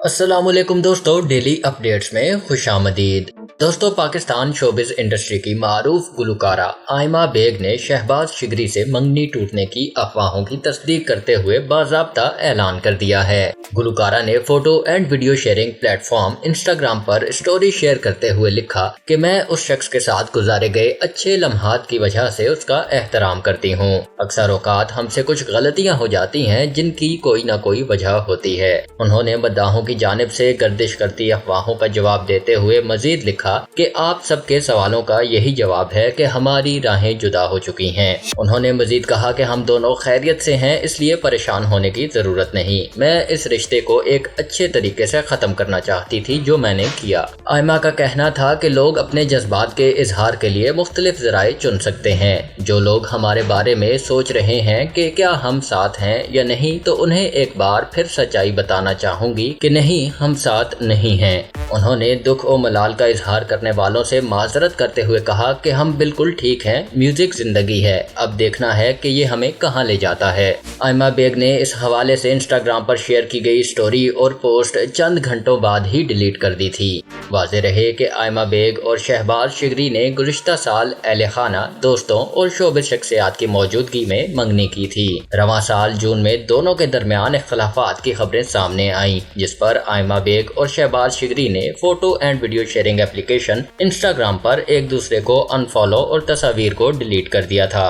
अस्सलाम वालेकुम दोस्तों, डेली अपडेट्स में खुशामदीद। दोस्तों, पाकिस्तान शोबिज इंडस्ट्री की मारूफ गुलकारा आयमा बेग ने शहबाज शिगरी से मंगनी टूटने की अफवाहों की तस्दीक करते हुए बाज़ाब्ता ऐलान कर दिया है। गुलकारा ने photo and video sharing platform Instagram पर स्टोरी शेयर करते हुए लिखा कि मैं उस शख्स के साथ गुजारे गए अच्छे लम्हात की वजह से उसका एहतराम करती हूँ। अक्सर औकात हमसे कुछ गलतियाँ हो जाती हैं जिनकी कोई न कोई वजह होती है। उन्होंने मद्दाहों की जानिब से गर्दिश करती अफवाहों का जवाब देते हुए मजीद लिखा कि आप सबके सवालों का यही जवाब है कि हमारी राहें जुदा हो चुकी हैं। उन्होंने मजीद कहा कि हम दोनों खैरियत से हैं, इसलिए परेशान होने की जरूरत नहीं। मैं इस रिश्ते को एक अच्छे तरीके से खत्म करना चाहती थी, जो मैंने किया। आयमा का कहना था कि लोग अपने जज्बात के इजहार के लिए मुख्तलिफ जराए चुन सकते हैं। जो लोग हमारे बारे में सोच रहे हैं कि क्या हम साथ हैं या नहीं, तो उन्हें एक बार फिर सच्चाई बताना चाहूंगी कि नहीं, हम साथ नहीं हैं। उन्होंने दुख और मलाल का इजहार करने वालों से माजरत करते हुए कहा कि हम बिल्कुल ठीक हैं, म्यूजिक जिंदगी है, अब देखना है कि ये हमें कहां ले जाता है। आयमा बेग ने इस हवाले से इंस्टाग्राम पर शेयर की गई स्टोरी और पोस्ट चंद घंटों बाद ही डिलीट कर दी थी। वाज़ेह रहे कि आयमा बेग और शहबाज शिगरी ने गुज़िश्ता साल अहले खाना, दोस्तों और शोबिज़ शख्सियात की मौजूदगी में मंगनी की थी। रवां साल जून में दोनों के दरमियान इख्तिलाफात की खबरें सामने आईं, जिस पर आयमा बेग और शहबाज शिगरी ने photo and video sharing application Instagram पर एक दूसरे को अनफॉलो और तस्वीर को डिलीट कर दिया था।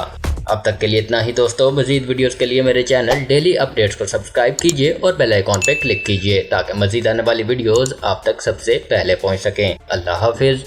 अब तक के लिए इतना ही दोस्तों। मजीद वीडियोस के लिए मेरे चैनल डेली अपडेट्स को सब्सक्राइब कीजिए और बेल आइकॉन पे क्लिक कीजिए ताकि मजीद आने वाली वीडियोस आप तक सबसे पहले पहुंच सकें। अल्लाह हाफिज।